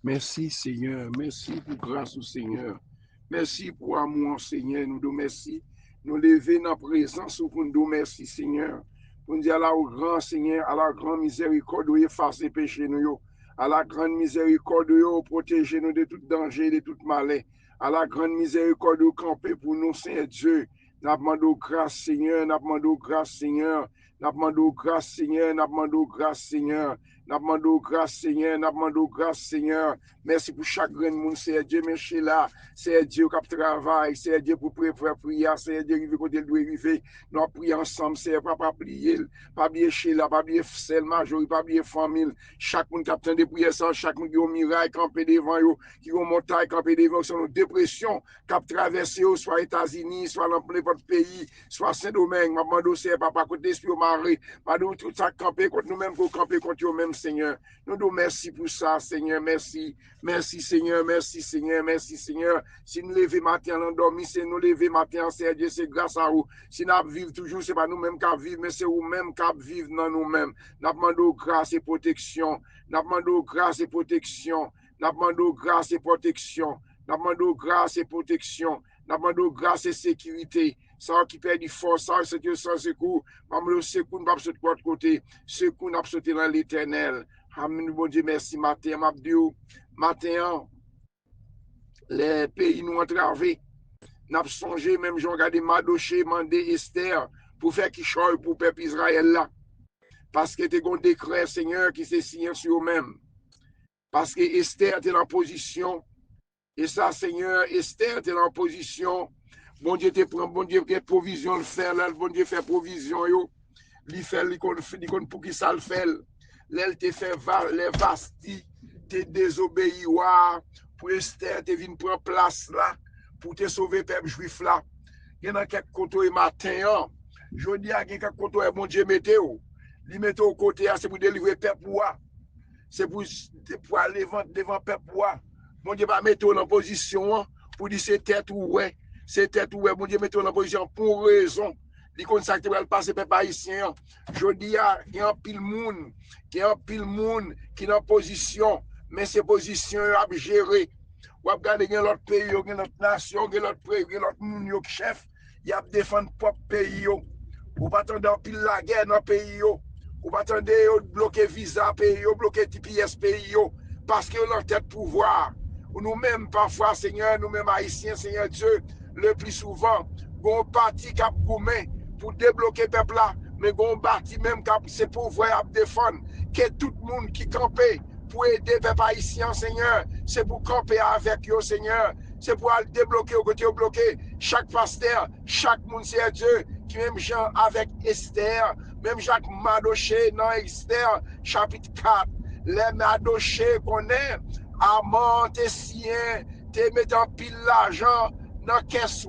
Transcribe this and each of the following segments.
Merci Seigneur, merci pour grâce au Seigneur. Merci pour amour Seigneur, nous te merci. Nous lever dans la présence pour nous merci Seigneur. Pour nous dire à la grand Seigneur, à la grande miséricorde, effacer péché nous. À la grande miséricorde, protéger nous de tout danger, de tout malheur. À la grande miséricorde, camper pour nous, Seigneur Dieu. Nous demandons grâce Seigneur, nous demandons grâce Seigneur. Nous demandons grâce Seigneur, nous demandons grâce Seigneur. Nous demandons grâce Seigneur, nous demandons grâce Seigneur. Merci pour chaque grain de monde, c'est Dieu, merci là. C'est Dieu qui travaille, c'est Dieu pour préparer prière, c'est Dieu qui côté doit arriver. Nous prions ensemble, c'est pas plier, pas bien chez là, pas bien celle majorité, pas bien famille. Chaque monde qui a besoin de prier ça, chaque monde qui a un miracle campé devant eux, qui a une montagne campé devant eux, sur une dépression qui a traversé soit États-Unis, soit dans n'importe pays, soit Saint-Domingue. Ma demande c'est papa côté esprit au mari, pas de tout ça camper contre nous-mêmes pour camper contre eux-mêmes, Seigneur. Nous nous merci pour ça, Seigneur, merci. Merci Seigneur, merci Seigneur, merci Seigneur. Si nous levons matin l'endormi, c'est nous lever matin, c'est Dieu, c'est grâce à vous. Si nous vivons toujours, ce n'est pas nous-mêmes qui vivons, mais c'est vous-mêmes qui vivons dans nous-mêmes. Nous demandons grâce et protection. Nous demandons grâce et protection. Nous demandons grâce et protection. Nous demandons grâce et protection. Nous demandons grâce et sécurité. Ça qui perd du force, ça c'est Dieu sans secours. Maman, le secours, nous ne sauter de l'autre côté. Secours, nous sauter dans l'éternel. Amen, bon Dieu, merci matin, Mabdiou. Matin, les pays nous entravés. Nous avons songé, même j'ai regardé Madoché, mandé Esther, pour faire qui choye pour le peuple Israël là. Parce que tu as un décret, Seigneur, qui s'est signé sur eux-mêmes. Parce que Esther était en position. Et ça, Seigneur, Esther était en position. Bon Dieu te prend, bon Dieu, quelle provision le fait là, bon Dieu fait provision, yo. Li fait, li kon pour qui ça le fait. L'elle te fait les vastis, te désobéi, pour Esther, te vin prendre place là, pour te sauver peuple juif là. Il y a quelques côtés matin, je dis à quelques côtés, bon Dieu, mettez-vous. Li mette au côté, c'est pour délivrer peuple, c'est pour aller devant peuple. Bon Dieu, pas mettre en position pour dire c'est tête ou ouais. C'est tête ou ouais. Bon Dieu, mettre en position pour raison. Il consacre le passer peuple haïtien. Je dis il y a un pile monde, qui est en position, mais ces positions à gérer. Ou à regarder l'autre pays, l'autre nation, l'autre pays, l'autre monde qui chef, il y a défendre propre pays. Ou pas attendre pile la guerre dans le pays. Ou pas attendre bloquer visa pays, bloquer TPS pays, parce que leur tête pouvoir. Ou nous-mêmes, parfois, Seigneur, nous-mêmes haïtiens, Seigneur Dieu, le plus souvent, gon parti cap goumé pour débloquer peuple là, mais gon parti même cap c'est pouvoir à défendre que tout le monde qui campait pour aider peuple haïtien, Seigneur, c'est pour camper avec eux, Seigneur, c'est pour aller débloquer au côté bloqué chaque pasteur, chaque monde, c'est Dieu, qui même Jean avec Esther, même Jacques Madoché dans Esther, chapitre 4, les Madoché connaît, Amant, tes siens, te mettent en pile l'argent dans le caisse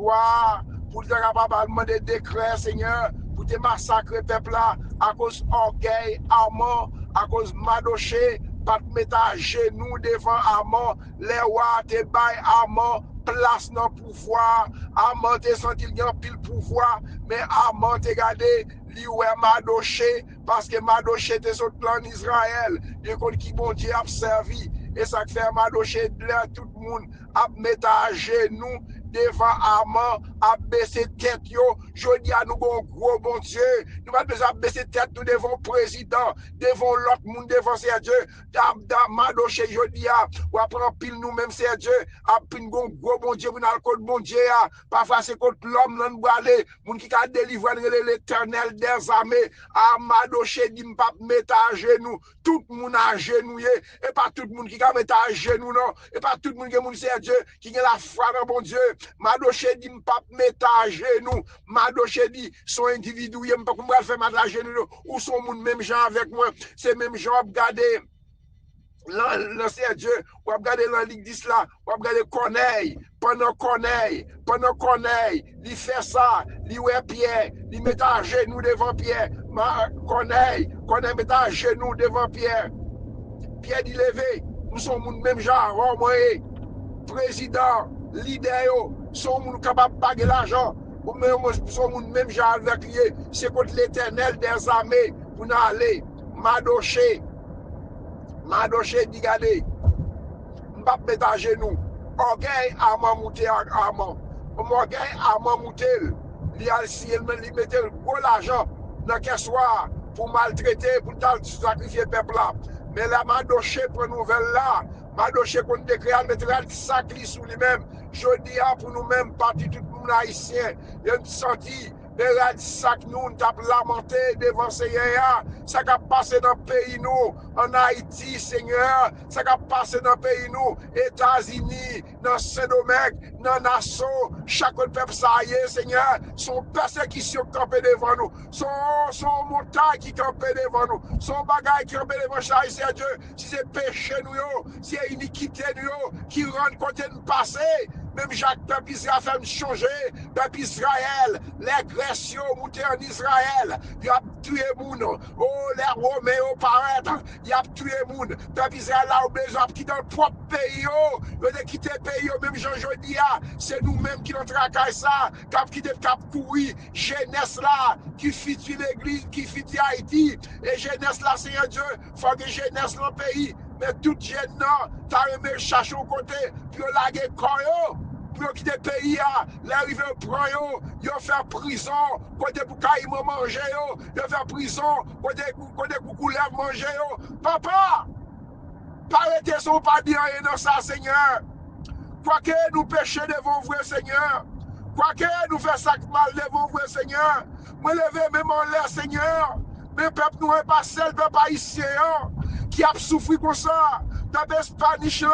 pour te capable demander des décrets, Seigneur, pour te massacrer le peuple là, à cause orgueil, Amant, à cause Madoché, pas te mettre à genoux devant Amant, les rois te baillent Amant, place dans le pouvoir, Amant te senti qu'il y a pile pouvoir, mais Amant te gardé, li ouais Madoché, parce que Madoché te son plan Israël, il compte qui bon Dieu a servi. Et ça fait Madoché là, tout le monde a mettre à genoux devant Amant, à baisser tête yo. Je dis à nous bon gros bon Dieu, nous pas besoin de baisser tête nous devant le président, devant l'autre monde, devant c'est Dieu. Madoché, je dis à, ou apprend pile nous-mêmes c'est Dieu, à pile gros bon Dieu, pour nous contre bon Dieu, parfois c'est contre l'homme non aller, moun qui a délivré l'éternel des armées, à Madoché dit pas mettre à genoux, tout le monde à genoux, et pas tout le monde qui a mettre à genoux, non, et pas tout le monde qui a c'est Dieu, qui a la foi dans bon Dieu. Madoché dit pas mettre à genoux. Madoché dit son individu, il ne pas comment faire mettre à genoux ou son monde même gens avec moi. C'est même gens regarder l'ancien Dieu, ou regarder la Ligue 10 là, ou regarder Corneille, pendant Corneille, il fait ça, il ouais Pierre, il met à genoux devant Pierre. Corneille met à genoux devant Pierre. Pierre dit levé, nous sommes même genre, président, leader, sont capables de payer l'argent, ou même sont même genre avec lui, c'est contre l'éternel des armées pour nous aller. Madoché dit, regardez, m'pas mettre à genoux. Orgueil, armand monté armand. Orgueil, armand monté. Il a si il mettait le gros l'argent dans quel soir pour maltraiter, pour sacrifier le peuple là. Mais la Madoché pour nouvelle là, Madoché qu'on décret, mettra le sacri sous lui-même. Je dis pour nous-mêmes, parti tout le monde haïtien, il y a une senti. Et ça que nous avons lamenté devant Seigneur, ça qui a passé dans le pays nous, en Haïti, Seigneur, ça qui a passé dans le pays nous, États-Unis, dans Saint-Domingue, dans Nassau, chaque peuple ça y est, Seigneur, son persécution campé devant nous, son montagne qui campé devant nous, son bagage qui campé devant nous, c'est Dieu, si c'est péché nous, si c'est iniquité nous, qui rend côté de passer. Même Jacques, peuple Israël a fait changer. Peuple Israël, l'agression montée en Israël. Il a tué les gens. Oh, les Romains paraître. Il a tué les gens. Peuple Israël a besoin de quitter le propre pays. Il a quitté le pays. Même Jean-Jodi, c'est nous-mêmes qui nous traquons ça. Cap quitté, cap courir. Jeunesse là, qui fit l'église, qui fit Haïti. Et jeunesse là, Seigneur Dieu, il faut que jeunesse dans le pays. Mais toute jeune, t'as aimé chercher au côté, puis la guerre, pour quitter le pays, l'arrivée prend yo fait prison, côté pour qu'ils manger yo fait prison, côté pour lève manger yo. Papa, arrêtez son pas dire rien dans ça, Seigneur. Quoi que nous péchons devant vous, Seigneur. Quoi que nous faisons ça mal devant vous, Seigneur. Me lever même en l'air, Seigneur. Mais peuple nous est pas seul, peuple haïtien, qui a souffert comme ça. Peuple Spanish,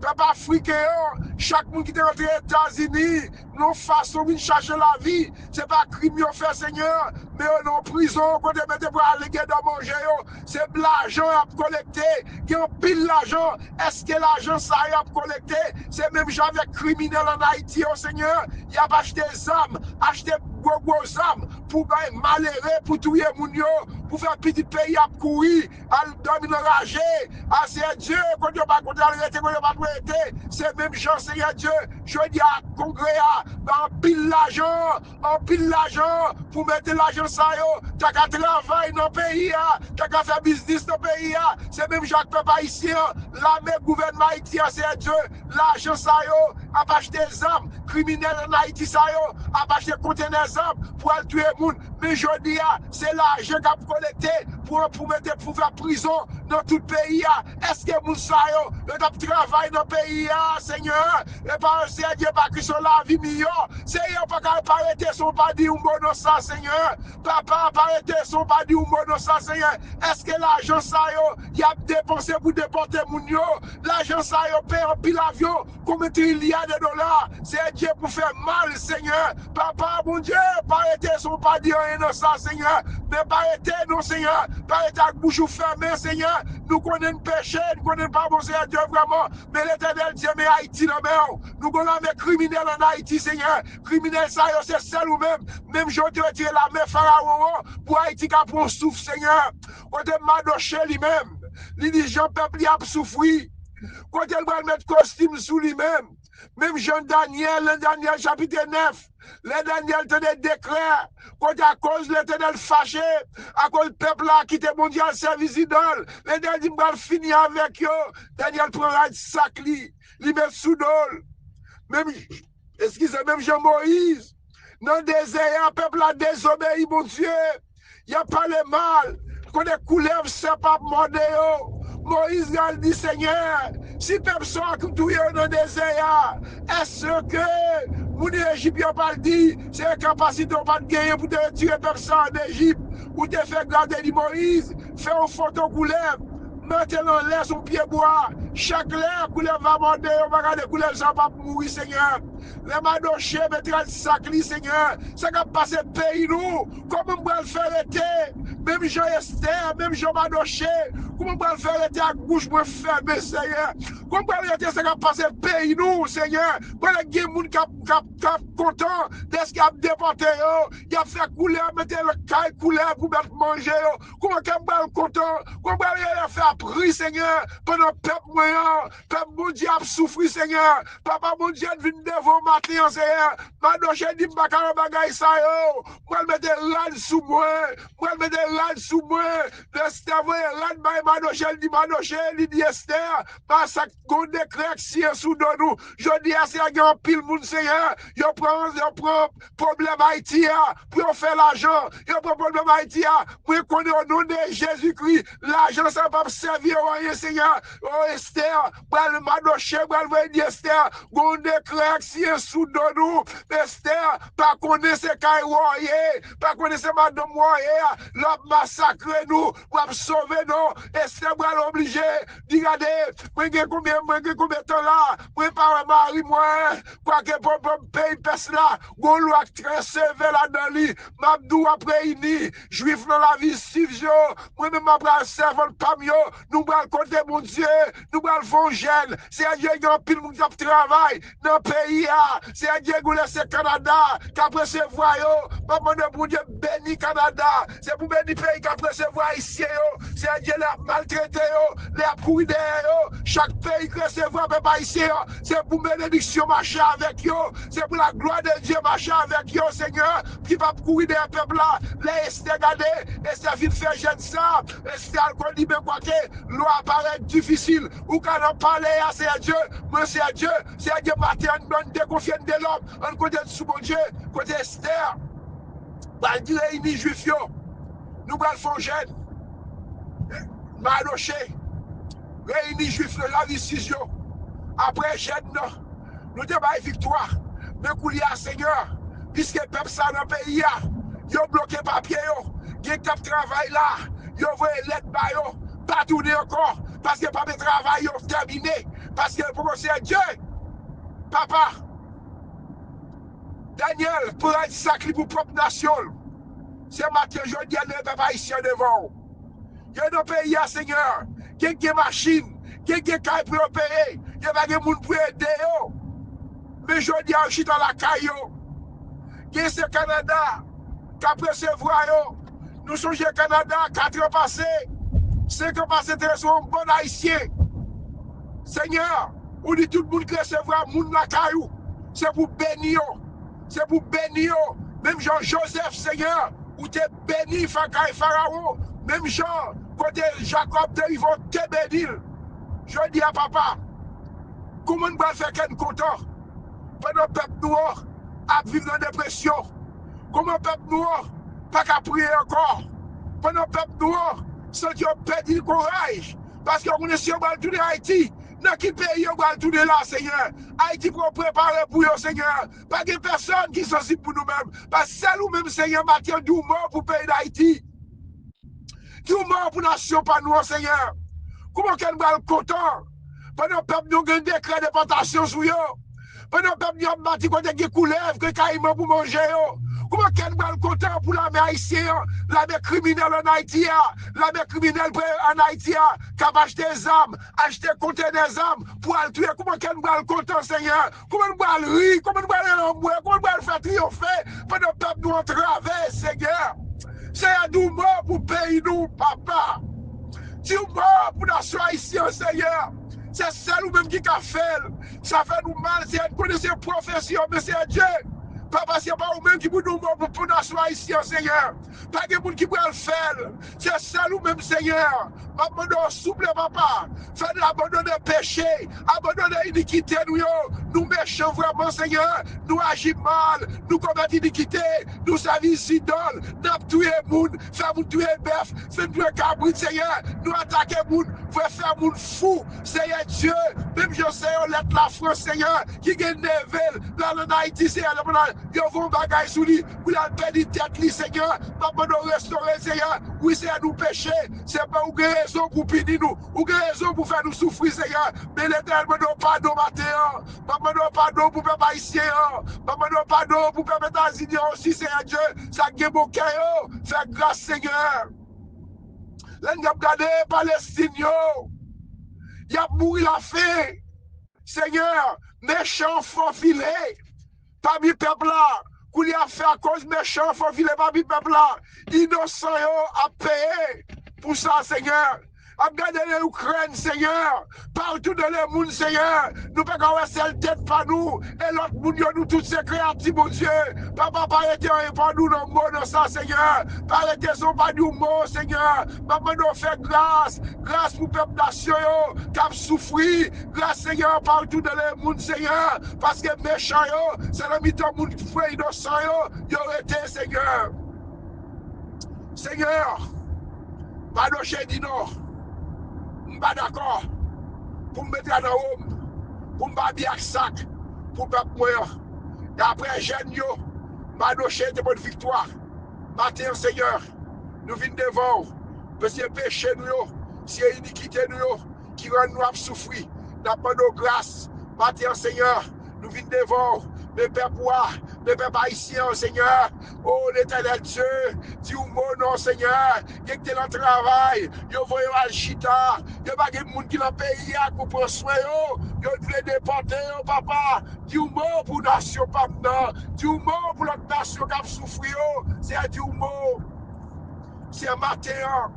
peuple africain, chaque monde qui est rentré aux États-Unis, nous façon de chercher la vie. Ce n'est pas crime qu'on fait, Seigneur, mais on est en prison, quand on met pour aller dans manger. C'est l'argent à collecter, il y a pile l'argent. Est-ce que l'argent ça a collecté? C'est même gens avec criminels en Haïti, Seigneur. Il a acheté des armes, acheté gros armes pour malheureux, pour tuer les gens, pour faire petit pays à courir, à dominer enragé. Ah, c'est Dieu, quand on va arrêter, quand on va arrêter. C'est même gens, Seigneur Dieu. Je dis à Congrès, en pile l'argent, pour mettre l'argent ça, t'as qu'à travailler dans le pays, t'as qu'à faire business dans le pays. C'est même Jacques Papa ici, l'armée gouvernement haïtien, c'est Dieu. L'argent ça, a acheté des armes, criminels en Haïti ça, a acheté conteneurs d'armes pour tuer les gens. Mais je dis, c'est l'argent qu'a collecté pour faire prison dans tout le pays. Est-ce que vous savez, travail dans le pays, Seigneur, et par Dieu, pas que sur la vie meilleure. Seigneur, pas qu'à arrêter son pas dit ou bon ça, Seigneur. Papa, pas arrêter son pas dit ou bon ça, Seigneur. Est-ce que l'argent ça, il a dépensé pour déporter mon yo? L'argent ça, paye un pile avion, combien de milliards de dollars? C'est Dieu pour faire mal, Seigneur. Papa, mon Dieu, pas arrêter son pas dit rien dans ça, Seigneur. Mais pas arrêter, non, Seigneur. Pas arrêter avec bouche fermée, Seigneur. Nous connaissons péché, nous connaissons pas bon Seigneur Dieu vraiment. Mais l'Éternel Dieu, mais Haïti, non, mais nous connaissons les criminels en Haïti, Seigneur. Criminels, ça, c'est seul ou même. Même je te retire la main Pharaon pour Haïti qui a pour souffle, Seigneur. On te Madoché lui-même. Il dit, Jean-Peuple, il a souffri. Quand il va mettre costume sous lui-même. Même Jean-Daniel, Daniel chapitre 9, le Daniel tenait décret, quand à cause de l'Éternel fâché, à cause du peuple là qui était mondial service idole, le Daniel dit, je vais finir avec eux. Daniel prend un sac, il met sous dol. Même, excusez, même Jean-Moïse, dans le désert, un peuple a désobéi, mon Dieu. Il n'y a pas le mal. Quand les couleurs, c'est pas mordé. Moïse a dit, Seigneur, si personne qui touille dans le désert, est-ce que mon Égyptien pas dit, c'est la capacité de gagner pour tuer personne en Égypte, ou te faire garder Moïse, faire une photo couleur, maintenant laisse son pied bois, chaque l'air couleur va monter, on va regarder couleur, ça va mourir, Seigneur. Les madochés mettront le sac, Seigneur, ça va passer pays nous, comment on va le faire été, même Jean-Esther, même Jean-Madoché, comment on va le faire été à bouche moins fermée, Seigneur. Comment on va le faire, ça va passer pays nous, Seigneur. Pour les gens qui sont contents de ce qu'il a déporté, il a fait couler, mettre le caille couler pour mettre manger. Comment on va le content, comment on va le faire prix, Seigneur, pendant le peuple moyen, peuple mon Dieu a souffert, Seigneur. Papa mon Dieu vient devant matin, Seigneur. Madoché dit, je ne bagay ça, moi, je mettre l'âne sous moi, moi, je mettre l'âne sous moi, le cerveau, l'âne by Manoche, il dit Manoche, il dit Esther, parce qu'on décret si sous nous. Je dis à ces gens, pile moun Seigneur, ils prennent problème Haïti pour faire l'argent. Ils prennent problème Haïti pour qu'on ait au nom de Jésus-Christ. L'argent, ça va servir à rien, Seigneur. Oh Esther, le Manoche, le dit Esther, qu'on décret si sous nous. Esther, pas qu'on ait ces caillots, pas qu'on ait ces madame Royer, l'ont massacré nous, pour sauver nous. Esther, va obligé d'y regarder, moi, combien de temps là, préparer mari, moi, quoi que pour payer pèse là, gon loi très sévère là-dedans lui, m'abdou après ini, juif dans la vie civile, moi-même m'abra servant pas mieux, nous allons compter mon Dieu, nous allons faire jeune, c'est à Dieu qui a pile moun qui travail dans le pays, c'est à Dieu qui laisse Canada, qui a recevoir yo, pas demander pour Dieu béni Canada, c'est pour béni pays qui a recevoir ici yo, c'est à Dieu les maltraiter yo, les courir yo, chaque pays qui recevoir peuple haïtien, c'est pour bénédiction marcher avec yo, c'est pour la gloire de Dieu marcher avec yo, Seigneur, qui va courir des peuples là, les Esther gardés, Esther vite faire jeune ça, Esther alcool dit mais quoi que, l'eau apparaît difficile, ou quand on parle à c'est Dieu, moi c'est Dieu matin, on déconfie de l'homme, on côté sous mon Dieu, côté Esther, on dit réunis juifs yo, nous allons faire jeune, Manoche, réunis juifs de la vie si yo, après jeune nous devons victoire, mais qu'on y a Seigneur, puisque le peuple ça dans le pays, ils ont bloqué papier, ils ont travail là, ils ont envoyé lettre, pas tourner encore, parce que pas de travail, ils ont terminé, parce que pour c'est Dieu, papa, Daniel, pour être sacré pour propre nation, c'est matin, je dis à les peuples haïtiens devant. Il y a dans le pays, Seigneur, qui a des machines, qui a des cailles pour opérer, il y a des gens pour aider. Mais je dis à dans la caille, qui est ce Canada, qui a recevoir, nous sommes au Canada, 4 ans passés, 5 ans passés, nous sommes bons haïtiens. Seigneur, on dit tout le monde qui recevra moun la caillou, c'est pour bénir, c'est pour bénir. Même Jean-Joseph, Seigneur, où tu es béni, Pharaon, même Jean, côté Jacob, ils vont te bénir. Je dis à papa, comment on va faire qu'un content pendant le peuple noir à vivre dans la dépression? Comment le peuple noir pas qu'à prier encore? Pendant le peuple noir, sans qu'ils ont perdu le courage, parce qu'on est sur le tout de Haïti. Dans quel pays on va tourner là, Seigneur? Haïti pour préparer pour eux, Seigneur. Pas de personne qui sont sensibles pour nous-mêmes. Parce que c'est nous-mêmes, Seigneur, Mathieu, nous mort pour le pays d'Haïti. Nous mort pour la nation, pas nous, Seigneur. Comment qu'on va être content? Pendant le peuple, nous avons un décret de déportation sur eux. Pendant le peuple, nous avons bâti des couleuvres, des caïmans pour manger. Comment qu'on va être content pour l'armée haïtienne, l'armée criminelle en Haïti, l'armée criminelle en Haïti, qui a acheté des armes, acheté compter des armes pour aller tuer? Comment qu'on va être content, Seigneur? Comment on va rire? Comment on va aller en bois? Comment on va faire triompher? Pendant le peuple, nous en traverse, Seigneur. C'est à nous mort pour payer nous, papa. Tu mort pour la nation haïtienne, Seigneur. C'est celle ou même qui a fait. Ça fait nous mal, c'est une connaissance profession, mais c'est Dieu. Papa, c'est pas vous-même qui vous nous mort pour la nation haïtienne, Seigneur. Pas de monde qui peut le faire. C'est celle ou même, Seigneur. Abandonne, souple, papa. Faites l'abandon de péché, abandon de l'iniquité, nous méchants vraiment, Seigneur. Nous agissons mal, nous commettons l'iniquité, nous savons idoles, nous tuons les gens, faisons tuer les bœufs, faisons tuer les cabris, Seigneur. Nous attaquons les gens, faisons faire les gens fous, Seigneur Dieu. Même je sais, on laisse la France, Seigneur, qui gagne des villes, là, en Haïti, Seigneur. Ils vont bagaille sur lui, pour la perdre tête, Seigneur. Papa, nous restaurer, Seigneur. Oui, c'est à nous pécher. C'est pas où raison pour punir nous, ou raison pour faire nous souffrir, Seigneur. Mais l'Éternel me donne pardon, matin. Papa, nous pardon pour peuple haïtien. Papa, nous pardon pour peuple états-unis aussi, Seigneur Dieu. Ça gué mon cœur. Fais grâce, Seigneur. Là, nous avons regardé Palestine. Il y a mouru la faim. Seigneur, méchant, faux filet. Parmi le peuple là, qu'on y a fait à cause méchant, faux filet, parmi le peuple là. Innocent, a payé pour ça, Seigneur. ap gade l'Ukraine, Seigneur, partout dans le monde, Seigneur, nous pas qu'on seule tête par nous, et l'autre monde, nous tous ces créatifs, mon Dieu, papa, arrêtez pas nous dans le mot dans ça, Seigneur, arrêtez son pas du mot, Seigneur, papa, nous fait grâce pour le peuple nation, qui a souffert, grâce, Seigneur, partout dans le monde, Seigneur, parce que méchant, c'est le mi-temps, monde qui fait innocent, il aurait été, Seigneur. Seigneur, Madoche dit non, je ne suis pas d'accord pour me mettre dans l'homme, pour me battre avec sac, pour me battre moi. Et après, jeune, Madoche de bonne victoire. Matin, Seigneur, nous venons devant, parce que péché nous, c'est iniquité nous, qui rend nous à souffrir. Nous avons grâce. Matin, Seigneur, nous venons devant. Mes pères mes pères haïtiens, Seigneur, oh l'éternel Dieu, dis-moi non, Seigneur, il y a que dans le travail, il y a un chita, il y a pas de monde qui dans le pays pour prendre soin, il y a voulu déporter, papa, dis-moi pour la nation, papa, dis-moi pour l'autre nation qui a souffert, c'est dis-moi, c'est un matin,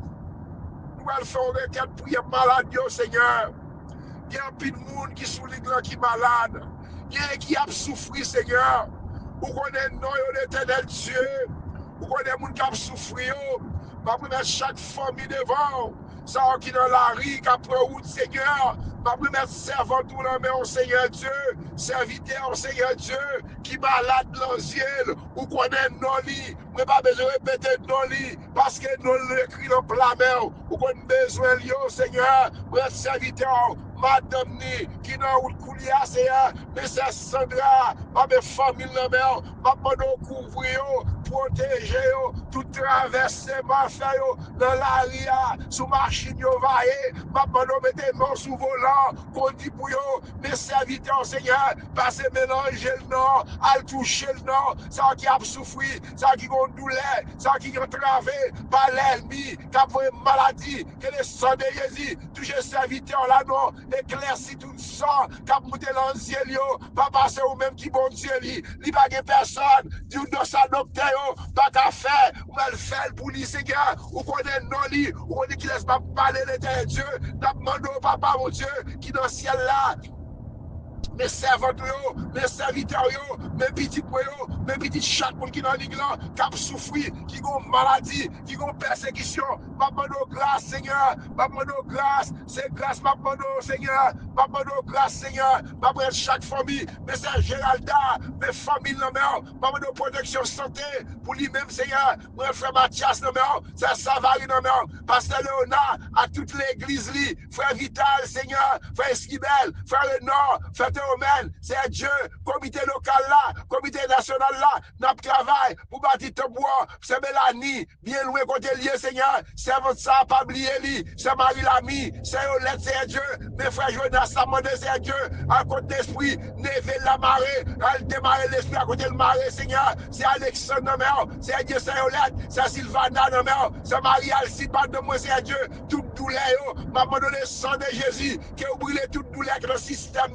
nous allons faire une requête pour les malades, Seigneur, il y a un peu de monde qui sont qui malade. Qui a souffert, Seigneur. Ou qu'on est non, l'éternel Dieu. Ou qu'on est moun qui a souffert. Ma mettre chaque famille devant. Ça qui est dans la rue, qui a pris route, Seigneur. Ma mettre servant tout le monde, Seigneur Dieu. Serviteur, Seigneur Dieu. Qui malade dans le ciel. Ou qu'on est non lit. Mais pas besoin de répéter non lit. Parce que nous l'écrit dans la mer. Ou qu'on a besoin de lui, Seigneur. Mon serviteur. Madame ni, qui n'a pas de coulier, Seigneur, mais c'est Sandra, ma famille, ma couvrir, protéger, tout traverser, ma fait, dans l'aria, sous machine, ma mettre main sous volant, qu'on dit pour eux, mes serviteurs, Seigneur, passer mélanger le nom, à toucher le nom, ça qui a souffert, ça qui a douleur, ça qui a travé, par l'ennemi, qui a fait maladie, que le sang de Jésus, toucher serviteurs là, non, éclairci tout sang, qui a monté dans le ciel, pas passer au même qui bon Dieu, il n'y a pas personne, Dieu dans sa docteur, pas qu'à faire, ou mal faire pour lui, Seigneur, ou qu'on est non lui, ou qu'on est qui laisse pas parler l'éternel Dieu, n'a demandé au papa, mon Dieu, qui dans le ciel là, mes servants, mes serviteurs, mes petits poyaux, mes petits chaque monde qui est dans l'église, qui a souffert, qui a maladie, qui a persécution. Papa de grâce, Seigneur. Papa de grâce, c'est grâce, papa de Seigneur. Papa de grâce, Seigneur. Papa de chaque famille, mes sœurs Géralda, mes familles, papa de protection santé, pour lui-même, Seigneur. Mon frère Mathias, c'est Savary, Pasteur Léonard, à toute l'église, frère Vital, Seigneur, frère Esquibel, frère Léonard, frère Théomène, c'est Dieu, comité local là, comité national là, n'a travail pour bâtir ton bois, c'est Mélanie, bien loin côté lié, Seigneur, c'est votre ça, pas oublier lui, c'est Marie Lamy, c'est Olette, c'est Dieu, mes frères Jonas, ça m'a c'est Dieu, à côté d'esprit, Neve la marée, elle démarre l'esprit à côté de marée, Seigneur, c'est Alexandre, c'est Dieu, c'est Olette, c'est Sylvana, c'est Marie Alcide, de moi, c'est Dieu, toute douleur, m'a donné le sang de Jésus, qui a brûlé toute douleur que le système,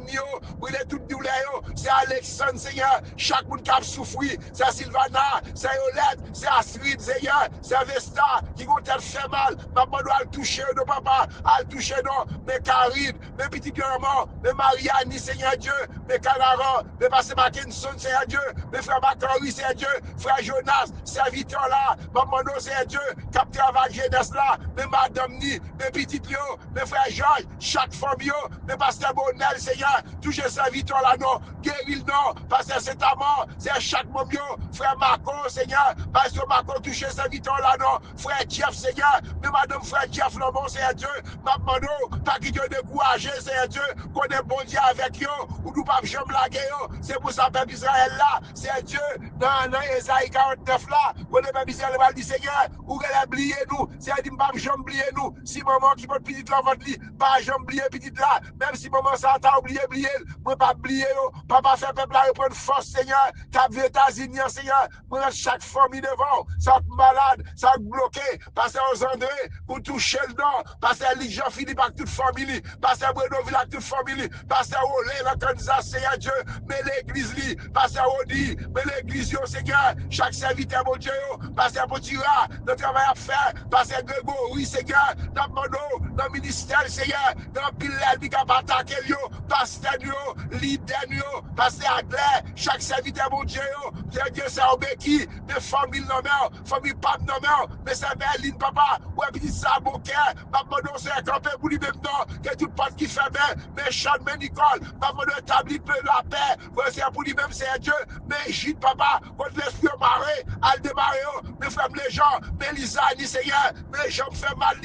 brûlé toute douleur, c'est Alexandre, Seigneur, chaque monde qui a souffert, c'est Sylvana, c'est Olette, c'est Astrid, Seigneur, c'est Vesta, qui vont te faire mal, maman doit le toucher, non, papa, à le toucher, non, mes Karine, mes petits cœurs, mes Marianne, Seigneur Dieu, mes Canaran, mes Passé Mackinson, Seigneur Dieu, mes frères Macari, Seigneur Dieu, frère Jonas, serviteur là, maman, Seigneur Dieu, cap travail jeunesse là, mes madame ni, mes petites Léo, mes frères Georges, chaque famille, mes pasteur Bonnel, Seigneur, toucher serviteur là, non, guérir non, parce que c'est ta mort, c'est chaque moment, frère Marco, Seigneur, pasteur Marco, toucher serviteur là, non, frère Jeff, Seigneur, mais madame frère Jeff, non, bon, Seigneur Dieu, ma demande, pas qu'il te découragé, Seigneur Dieu, qu'on est bon Dieu avec eux, ou nous pas jamais blaguer, c'est pour ça, peuple Israël là, c'est Dieu, dans Esaïe 49 là, qu'on est peuple Israël va dire, Seigneur, ou qu'elle a oublié nous, c'est dit, pas jamais oublier nous, si maman qui peut petit là, votre lit, pas jamais oublier petit là, même si maman ça t'a oublié, moi pas oublier, papa fait peuple là, reprendre force, Seigneur, cap les États-Unis, Seigneur, moi chaque famille devant, ça malade, ça bloqué, passer aux André, pour toucher le nom, passer à Jean-Philippe avec toute famille, passer à Bredoville avec toute famille, passer à Olé, la Kansas, Seigneur Dieu, mais l'église, passer à Odi, mais l'église, Seigneur, chaque serviteur, mon Dieu, passer à Potira, notre travail à faire, passer à Grégory, Seigneur, n'a dans le ministère, Seigneur, dans le pilote, qui va attaquer, pasteur, leader, pasteur Adler, chaque serviteur, mon Dieu, Dieu, c'est un béquille, de famille nommée, famille pape nommée, mais c'est Berlin, papa, ouais, petit ça, mon cœur, maman, c'est un campé pour lui-même, non, que tout le monde qui fait bien, méchant, mais Nicole, maman, établit la paix, c'est pour lui-même, c'est Dieu, mais Gide, papa, contre l'esprit maré, al démarrer, mais frère, les gens, mais Lisa, ni Seigneur, mais j'en fais mal,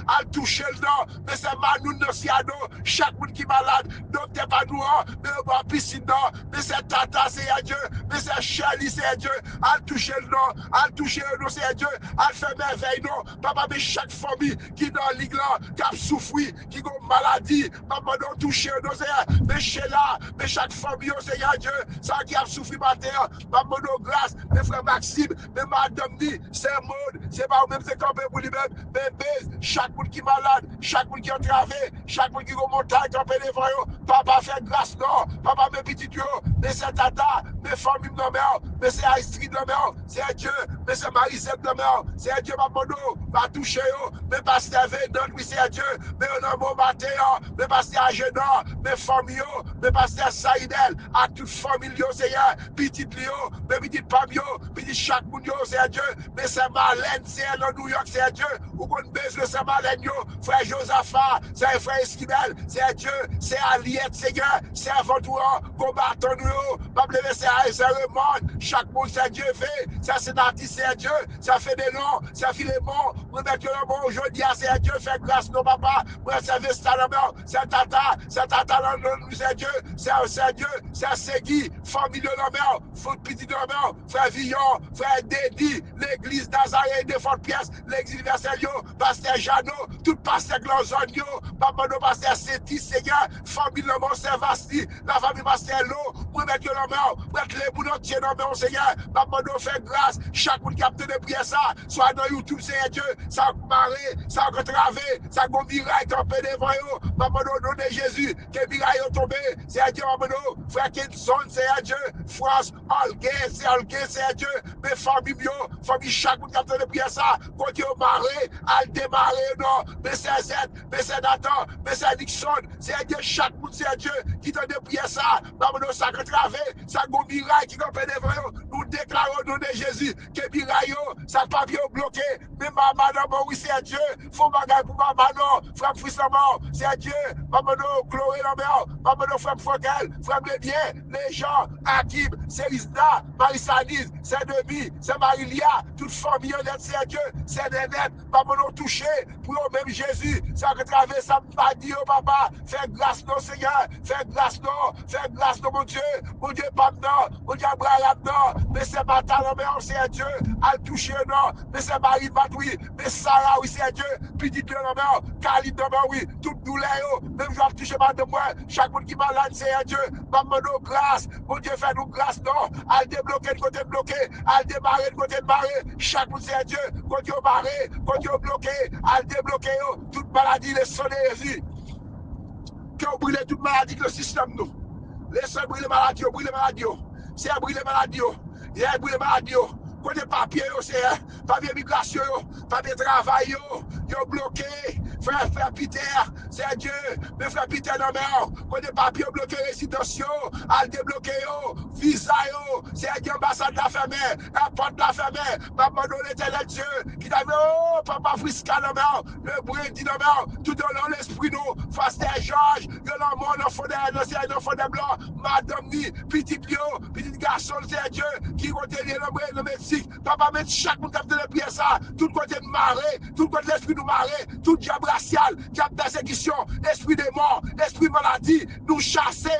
al toucher le nom, mais c'est Manoun, non, siado, chaque monde qui est malade, docteur pas nous, mais on va piscine, non, mais c'est Tata, c'est Dieu, mais c'est Charlie, c'est Dieu, al toucher le nom, al toucher le nom, c'est Dieu, al faire merveille, non, papa, mais chaque famille qui est dans l'île là, qui a souffert, qui a une maladie, maman, non, toucher le nom, c'est mais chez là, mais chaque famille, c'est Dieu, ça qui a souffert matin, maman, non, grâce, mes frères Maxime, mais madame dit, c'est mode, c'est pas même, c'est campé pour lui-même, mais baise, chaque monde qui est malade, chaque monde qui est entravé, chaque monde qui est en montagne, campé les voyants, papa fait grâce, non, papa, mes petits tuyaux, mais c'est Tata, mes familles, non, mais c'est Astrid, non, c'est Dieu, mais c'est Marie-Sève, non, c'est Dieu, maman, va toucher, mais pasteur Védon, oui, c'est Dieu, mais on a mon matin, mais pasteur Agénor, mes familles, mais pasteur Saïdel, à toute famille, Seigneur, petit Léo, mais petit Pamio, petit chaque monde, c'est Dieu, mais c'est Marlène, c'est le New York, c'est Dieu, ou qu'on baisse le Saint-Marlène, frère Josaphat, c'est frère Esquimel, c'est Dieu, c'est Aliette, Seigneur, c'est Aventura, combattant nous, pas lever, c'est le monde, chaque monde, c'est Dieu fait, c'est Sénatis, c'est Dieu, ça fait des noms, ça fait les mots, nous mettons le mot aujourd'hui, c'est Dieu, fait grâce, non, papa, moi, c'est Vestalameur, c'est Tata, c'est Dieu, c'est Dieu, c'est Segui, famille de l'homme, foot petit de l'homme, frère Villon, frère Dédi, l'église Nazareth de Fort-Pièce, l'église universelle, pasteur Jeannot, tout pasteur Glazon, maman, pasteur Sétis, Seigneur, famille de l'homme, c'est Vasti, la famille pasteur Lo, pour mettre l'homme, mettre les boulots, tiens l'homme, Seigneur, maman, fait grâce, chaque monde qui a de prier ça, soit dans YouTube, c'est Dieu, ça a marré, ça a retravé, ça a miraille, campé devant eux, maman, au nom de Jésus, que miraille est tombé, c'est Dieu, maman, frère Kinson, c'est Dieu, France, Algé, c'est Dieu, mes familles, famille, chaque monde qui a de prier ça, quand Dieu marré, al démarrer, non, mais c'est Z, mais c'est Nathan, mais c'est Nixon, c'est Dieu, chaque monde, c'est Dieu, qui t'a de prier ça, maman, ça a retravé, ça a miraille, qui campé devant eux, nous déclarons au nom de Jésus, que miraille, ça pas bien bloqué, mais maman, oui, c'est Dieu, faut bagaille pour maman, frère Frissamon, c'est Dieu, maman, Chloé, maman, frère Fogel, frère les biens, les gens, Akib, c'est Isda, Marie-Sanise, c'est Demi, c'est Marie-Lia, toute famille honnête, c'est Dieu, c'est Nénette, maman, touché, pour eux-mêmes Jésus, ça a traversé, ça m'a dit, papa, fais grâce, non, Seigneur, fais grâce, non, mon Dieu, pas non, mon Dieu, Abraham, non, mais c'est Matalon, c'est Dieu, à toucher, non, mais c'est Marie, oui, mais Sarah, oui, c'est Dieu, petit Dieu, non, Khalid, non, oui, toute douleur, même je vais toucher ma de moi, chaque monde qui est malade, c'est Dieu, maman, grâce, mon Dieu, fais-nous grâce, non, à débloquer le côté bloqué, à démarrer le côté marré, chaque monde, c'est Dieu, côté marré, côté bloqué, à débloquer, toute maladie, les sons de Jésus, que vous brûlez toute maladie, le système, nous, les sons brûlent les maladies, c'est brûler les maladies, il y a brûler les maladies, côté papier, c'est papier migration, papier travail, yo bloqué, frère Peter, c'est Dieu, mais frère Peter non mais côté papier bloqué résidence, al débloqué, visa, c'est Dieu, ambassade la fermée, la porte la fermée, maman donne l'éternel Dieu, qui t'avait, papa Frisca non mais le bruit dit non mais tout dans l'esprit nous, Pasteur Georges, yo l'amour, l'enfant de blanc, madame ni, petit garçon, c'est Dieu, qui continue le Mexique, papa met chaque monde qui a de prier ça, tout côté de marée, tout côté de l'esprit de marée, tout diable racial, diable persécution, esprit de mort, esprit de maladie, nous chasser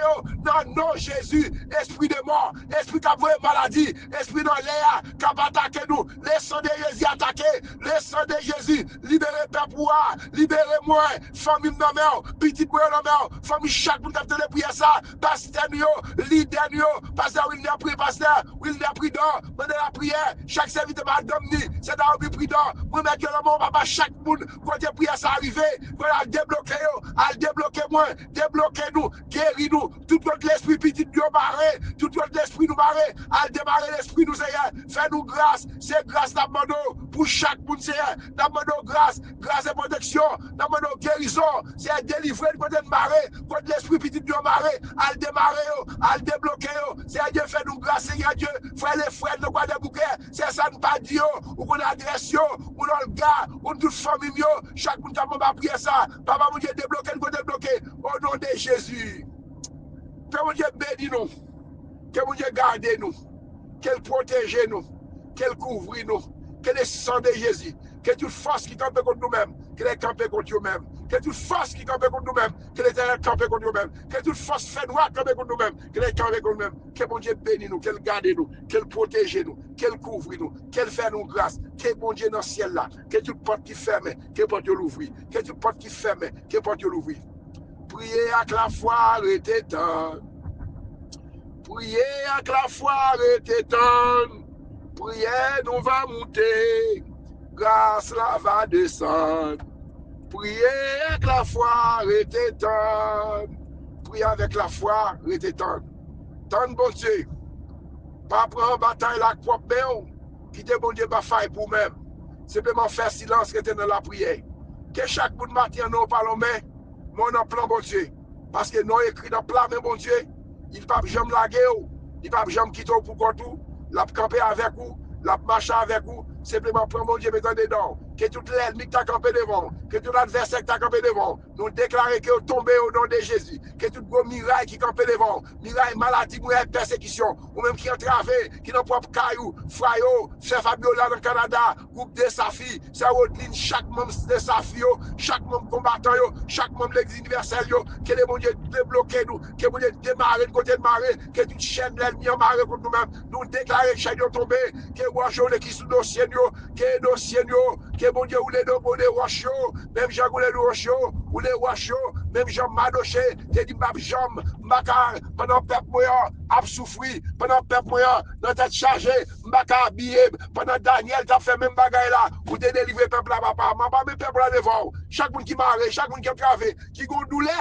non, non, Jésus, esprit de mort, esprit qui a voué maladie, esprit de l'air, qui a attaqué nous, laissons de Jésus attaquer, laissons de Jésus, libérez Père pouvoir, libérez-moi, famille nommée, petite boy nommée, famille chaque monde qui a de prier ça, pasteur leader, pasteur William prie, pasteur William prie dans la prière, chaque serviteur madame ni, c'est dans le prix d'or, pour mettre le mot, papa, chaque monde, quand la prière ça arrive, voilà, débloquer moi, débloquer nous, guéris nous, tout notre l'esprit petit nous barré, tout notre l'esprit nous barré, al démarrer l'esprit nous Seigneur, fais-nous grâce, c'est grâce d'abandon pour chaque monde Seigneur, d'abandon grâce, grâce et protection, d'abandon guérison, c'est délivrer de côté de marée, contre l'esprit petit de marée, al démarrer, al débloquer, c'est Dieu fait nous grâce Seigneur Dieu, frère les frères, nous quoi des bouquets, c'est ça nous pas dire, ou qu'on adresse, ou dans le gars, ou toute famille, chaque monde qui a prié ça, papa mon Dieu débloquer, nous débloquer, au nom de Jésus. Que mon Dieu bénisse nous, que mon Dieu garde nous, qu'elle protège nous, qu'elle couvre nous, que le sang de Jésus, que toute force qui campe contre nous-mêmes, qu'elle est campée contre nous-mêmes, que toute force qui campe contre nous-mêmes, qu'elle est campée contre nous-mêmes, que toute force fait noire campe contre nous-mêmes, qu'elle est campée contre nous-mêmes, que mon Dieu bénisse nous, qu'elle garde nous, qu'elle protège nous, qu'elle couvre nous, qu'elle fait nous grâce, que mon Dieu dans le ciel là, que toute porte qui ferme, que porte l'ouvrir, que toute porte qui ferme, que porte l'ouvrir. Priez avec la foi, arrêtez temps. Priez avec la foi, arrêtez temps. Priez, nous va monter. Grâce là va descendre. Priez avec la foi, arrêtez temps. Priez avec la foi, arrêtez temps. Tant bon Dieu. Pas prendre bataille la propre main. Quittez bon Dieu, pas faille pour même. Simplement faire silence, rester dans la prière. Que chaque bout de matin, nous parlons, mais mon plan, bon Dieu. Parce que nous écrit dans le plan, mais bon Dieu, il ne peut pas jamais laguer, il ne peut pas jamais quitter pour tout, il a campé avec vous, il a marché avec vous, simplement prendre mon Dieu, mettez dedans. Que tout l'ennemi qui t'a campé devant, que tout l'adversaire qui t'a campé devant, nous déclarer que vous tombez au nom de Jésus. Que tout gros miraille qui campé devant, miraille, maladie, miraille, persécution, ou même qui entravé, qui n'ont pas caillou, Frayo, Chef Fabiola dans le Canada, groupe de Safi, c'est Rodline, chaque membre de Safi, chaque membre combattant, chaque membre de l'église universelle, que les mon Dieu débloquer nous, que mon Dieu démarrer de côté de marée, que toute chaîne l'ennemi en marée contre nous-mêmes, nous déclarer que chaîne tombé, que Wacho qui sous dossier, que dossier, que mon Dieu, ou les deux bonnets Wacho, même Jean Goulé Wacho, ou les Wacho, même Jean Madoché, qui dit Jean Mbakar, pendant peuple moyen, a souffri, pendant peuple moyen, dans tête chargée, Mbakar habillé, pendant Daniel, t'as fait même bagaille là, ou t'es délivré peuple là, papa, m'a pas même peuple là devant, chaque monde qui marre, chaque monde qui a travé, qui a douleur,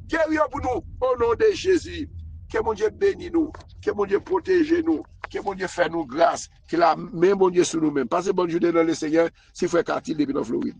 guérir pour nous, au nom de Jésus. Que mon Dieu bénisse nous, que mon Dieu protège nous, que mon Dieu fait nous grâce, que la même bon Dieu sur nous-mêmes. Passez bonne journée dans le Seigneur, si frère Cartil depuis dans Floride.